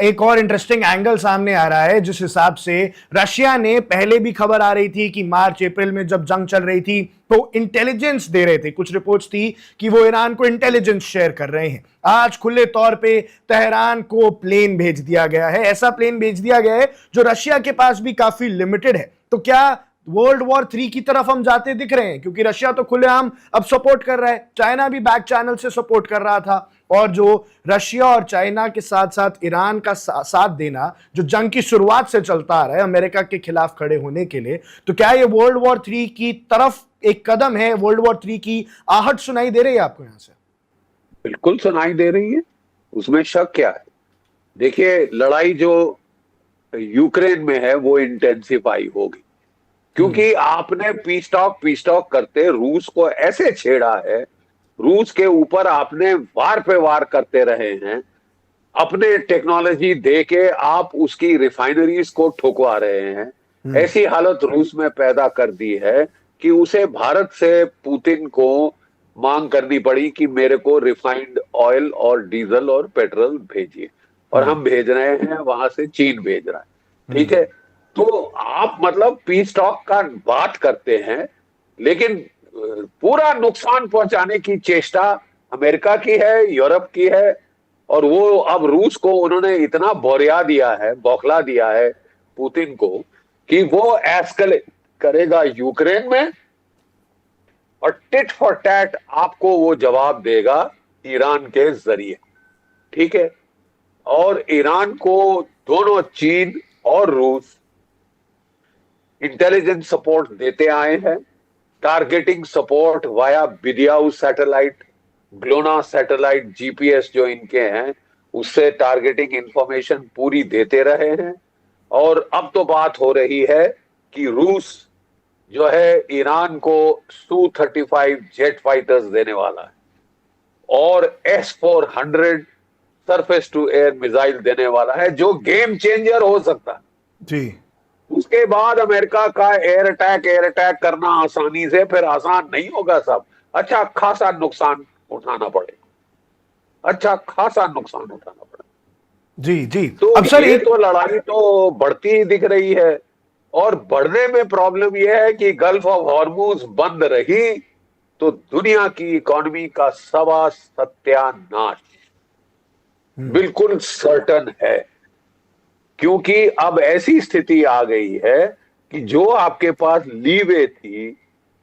एक और interesting angle सामने आ रहा है, जिस हिसाब से रशिया ने, पहले भी खबर आ रही थी कि मार्च अप्रैल में जब जंग चल रही थी तो इंटेलिजेंस दे रहे थे, कुछ रिपोर्ट्स थी कि वो ईरान को इंटेलिजेंस शेयर कर रहे हैं। आज खुले तौर पे तेहरान को प्लेन भेज दिया गया है, ऐसा प्लेन भेज दिया गया है जो रशिया के पास भी काफी लिमिटेड है। तो क्या वर्ल्ड वॉर 3 की तरफ हम जाते दिख रहे हैं? क्योंकि रशिया तो खुलेआम अब सपोर्ट कर रहा है, चाइना भी बैक चैनल से सपोर्ट कर रहा था, और जो रशिया और चाइना के साथ साथ ईरान का साथ देना जो जंग की शुरुआत से चलता आ रहा है अमेरिका के खिलाफ खड़े होने के लिए, तो क्या ये वर्ल्ड वॉर 3 की तरफ एक कदम है? वर्ल्ड वॉर 3 की आहट सुनाई दे रही है आपको यहां से? बिल्कुल सुनाई दे रही है, उसमें शक क्या है। देखिए, लड़ाई जो यूक्रेन में है वो इंटेंसिफाई होगी, क्योंकि आपने पीस टॉक करते रूस को ऐसे छेड़ा है, रूस के ऊपर आपने वार पे वार करते रहे हैं, अपने टेक्नोलॉजी दे के आप उसकी रिफाइनरीज को ठुकवा रहे हैं। ऐसी हालत रूस में पैदा कर दी है कि उसे भारत से पुतिन को मांग करनी पड़ी कि मेरे को रिफाइंड ऑयल और डीजल और पेट्रोल भेजिए, और हम भेज रहे हैं, वहां से चीन भेज रहा है। ठीक है, तो आप मतलब पीस टॉक का बात करते हैं, लेकिन पूरा नुकसान पहुंचाने की चेष्टा अमेरिका की है, यूरोप की है, और वो अब रूस को उन्होंने इतना बोरिया दिया है, बौखला दिया है पुतिन को, कि वो एस्केलेट करेगा यूक्रेन में, और टिट फॉर टैट आपको वो जवाब देगा ईरान के जरिए। ठीक है, और ईरान को दोनों चीन और रूस इंटेलिजेंस सपोर्ट देते आए हैं, targeting support via BeiDou satellite, GLONASS satellite, GPS जो इनके हैं, उससे टारगेटिंग इंफॉर्मेशन पूरी देते रहे हैं। और अब तो बात हो रही है कि रूस जो है ईरान को Su-35 जेट फाइटर्स देने वाला है, और S-400 surface to air missile देने वाला है, जो गेम चेंजर हो सकता है जी। उसके बाद अमेरिका का एयर अटैक करना आसानी से फिर आसान नहीं होगा साहब, अच्छा खासा नुकसान उठाना पड़ेगा, अच्छा खासा नुकसान उठाना पड़ेगा। जी जी। तो अब सर ये तो लड़ाई तो बढ़ती ही दिख रही है, और बढ़ने में प्रॉब्लम यह है कि गल्फ ऑफ हॉर्मुज बंद रही तो दुनिया की इकोनॉमी का सवा सत्यानाश बिल्कुल सर्टन है, क्योंकि अब ऐसी स्थिति आ गई है कि जो आपके पास लीवे थी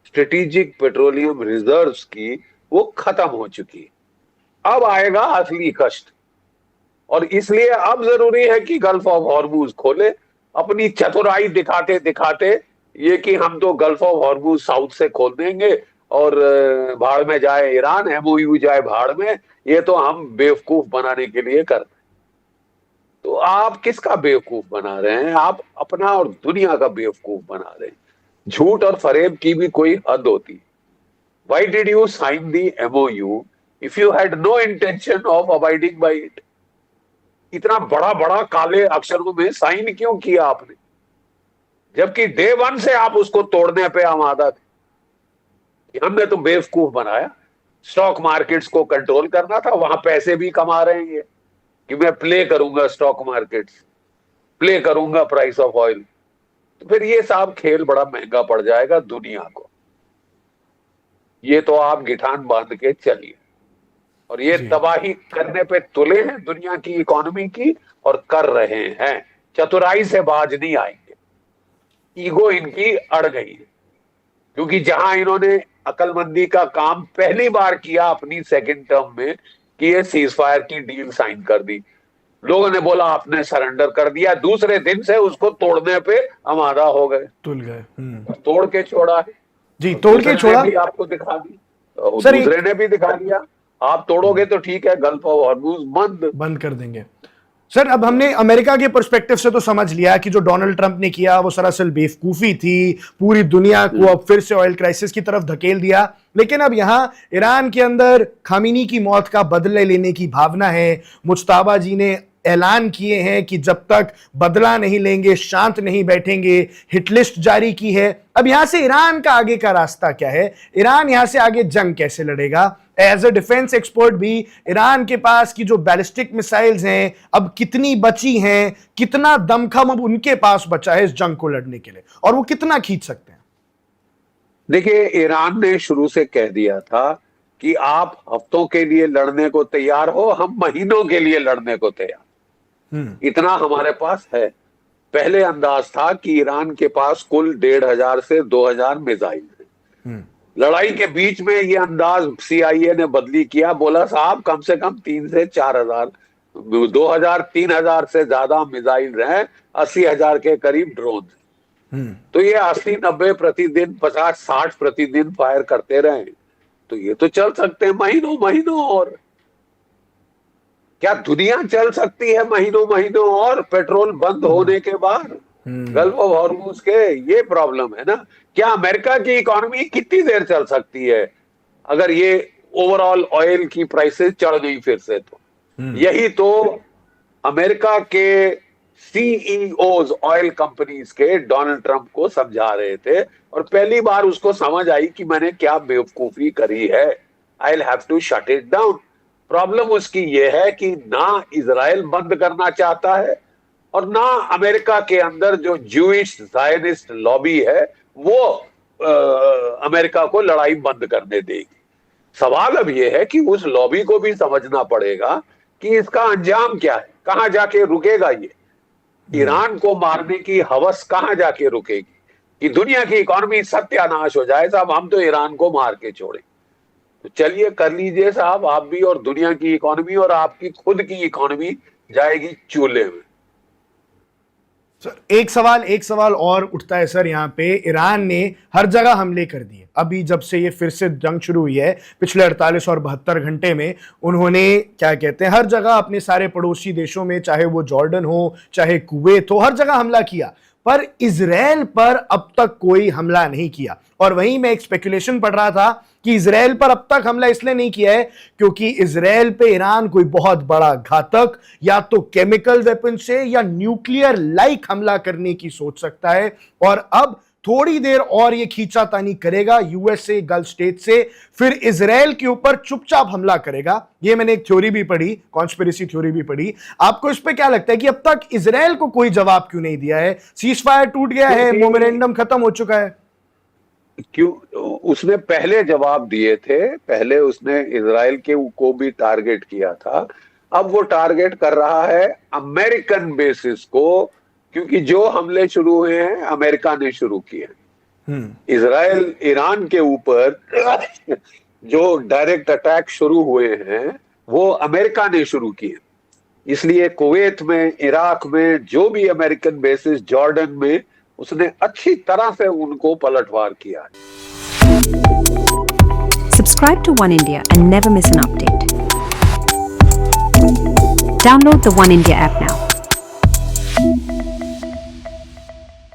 स्ट्रेटेजिक पेट्रोलियम रिजर्व्स की, वो खत्म हो चुकी है। अब आएगा असली कष्ट, और इसलिए अब जरूरी है कि गल्फ ऑफ हॉर्मुज खोले, अपनी चतुराई दिखाते दिखाते ये कि हम तो गल्फ ऑफ हॉर्मुज साउथ से खोल देंगे और भाड़ में जाए ईरान, एमओयू जाए भाड़ में, ये तो हम बेवकूफ बनाने के लिए कर रहे हैं। तो आप किसका बेवकूफ बना रहे हैं? आप अपना और दुनिया का बेवकूफ बना रहे हैं। झूठ और फरेब की भी कोई हद होती है। Why did you sign the MOU if you had no intention of abiding by it? इतना बड़ा बड़ा काले अक्षरों में साइन क्यों किया आपने, जबकि डे वन से आप उसको तोड़ने पे आमादा थे? हमने तो बेवकूफ बनाया, स्टॉक मार्केट्स को कंट्रोल करना था, वहां पैसे भी कमा रहे हैं कि मैं प्ले करूंगा स्टॉक मार्केट्स, प्ले करूंगा प्राइस ऑफ ऑयल, तो फिर ये साहब खेल बड़ा महंगा पड़ जाएगा दुनिया को। ये तो आप गिठान बांध के चलिए, और ये तबाही करने पे तुले हैं दुनिया की इकोनॉमी की, और कर रहे हैं। चतुराई से बाज नहीं आएंगे, ईगो इनकी अड़ गई है, क्योंकि जहां इन्होंने अकलमंदी का काम पहली बार किया अपनी सेकंड टर्म में कि ये सीज फायर की डील साइन कर दी, लोगों ने बोला आपने सरेंडर कर दिया, दूसरे दिन से उसको तोड़ने पे आमादा हो गए, तुल गए। तोड़ के छोड़ा है जी, तोड़ के छोड़ा भी, आपको दिखा दी, दूसरे ने भी दिखा दिया, आप तोड़ोगे तो ठीक है, गल्फ ऑफ हॉर्मुज बंद कर देंगे। सर, अब हमने अमेरिका के पर्सपेक्टिव से तो समझ लिया कि जो डोनाल्ड ट्रंप ने किया वो सरासर बेवकूफी थी, पूरी दुनिया को अब फिर से ऑयल क्राइसिस की तरफ धकेल दिया। लेकिन अब यहां ईरान के अंदर खामिनी की मौत का बदला लेने की भावना है। मुज्तबा जी ने ऐलान किए हैं कि जब तक बदला नहीं लेंगे, शांत नहीं बैठेंगे, हिट लिस्ट जारी की है। अब यहां से ईरान का आगे का रास्ता क्या है? ईरान यहां से आगे जंग कैसे लड़ेगा? एज अ डिफेंस एक्सपर्ट भी ईरान के पास की जो बैलिस्टिक मिसाइल्स हैं अब कितनी बची हैं, कितना दमखम अब उनके पास बचा है इस जंग को लड़ने के लिए, और वो कितना खींच सकते हैं? देखिए, ईरान ने शुरू से कह दिया था कि आप हफ्तों के लिए लड़ने को तैयार हो, हम महीनों के लिए लड़ने को तैयार, इतना हमारे पास है। पहले अंदाज था कि ईरान के पास कुल 1,500 से 2,000 मिसाइल है। लड़ाई के बीच में ये अंदाज CIA ने बदली किया, बोला साहब कम से कम 3 से 4,000, 2,000 3,000 से ज्यादा मिसाइल हैं, 80,000 के करीब ड्रोन। तो ये 80-90 प्रतिदिन, 50-60 प्रतिदिन फायर करते रहे, तो ये तो चल सकते हैं महीनों महीनों। और क्या दुनिया चल सकती है महीनों महीनों और पेट्रोल बंद होने के बाद गल्फ ऑफ हॉर्मुज के? ये प्रॉब्लम है ना। क्या अमेरिका की इकोनॉमी कितनी देर चल सकती है अगर ये ओवरऑल ऑयल की प्राइसेस चढ़ गई फिर से? तो यही तो अमेरिका के CEOs ऑयल कंपनीज के डोनाल्ड ट्रंप को समझा रहे थे, और पहली बार उसको समझ आई कि मैंने क्या बेवकूफी करी है, I will have to shut it down. Problem उसकी ये है कि ना इजराइल बंद करना चाहता है, और ना अमेरिका के अंदर जो ज्यूइश ज़ायनिस्ट लॉबी है वो अमेरिका को लड़ाई बंद करने देगी। सवाल अब ये है कि उस लॉबी को भी समझना पड़ेगा कि इसका अंजाम क्या है, कहां जाके रुकेगा ये। ईरान को मारने की हवस कहां जाके रुकेगी कि दुनिया की इकोनॉमी सत्यानाश हो जाए, साहब हम तो ईरान को मार के छोड़े। तो चलिए कर लीजिए साहब आप भी, और दुनिया की इकोनॉमी और आपकी खुद की इकोनॉमी जाएगी चूल्हे में। सर एक सवाल और उठता है सर यहाँ पे। ईरान ने हर जगह हमले कर दिए, अभी जब से ये फिर से जंग शुरू हुई है पिछले 48 और 72 घंटे में उन्होंने क्या कहते हैं हर जगह अपने सारे पड़ोसी देशों में, चाहे वो जॉर्डन हो चाहे कुवैत हो, हर जगह हमला किया, पर इजराइल पर अब तक कोई हमला नहीं किया। और वहीं मैं एक स्पेकुलेशन पढ़ रहा था कि इजराइल पर अब तक हमला इसलिए नहीं किया है क्योंकि इजराइल पे ईरान कोई बहुत बड़ा घातक या तो केमिकल वेपन से या न्यूक्लियर लाइक हमला करने की सोच सकता है, और अब थोड़ी देर और ये खींचातानी करेगा USA गल्फ स्टेट से, फिर इजराइल के ऊपर चुपचाप हमला करेगा। ये मैंने एक थ्योरी भी पढ़ी, कॉन्स्पिरेसी थ्योरी भी पढ़ी। आपको इस पे क्या लगता है कि अब तक इजराइल को कोई जवाब क्यों नहीं दिया है? सीज फायर टूट गया है, मोमेंटम खत्म हो चुका है, क्यों? उसने पहले जवाब दिए थे, पहले उसने इजराइल के को भी टारगेट किया था, अब वो टारगेट कर रहा है अमेरिकन बेसिस को, क्योंकि जो हमले शुरू हुए हैं अमेरिका ने शुरू किए। इजराइल ईरान के ऊपर जो डायरेक्ट अटैक शुरू हुए हैं वो अमेरिका ने शुरू किए, इसलिए कुवैत में, इराक में जो भी अमेरिकन बेसिस, जॉर्डन में, उसने अच्छी तरह से उनको पलटवार किया है। Subscribe to One India and never miss an update. Download the One India app now.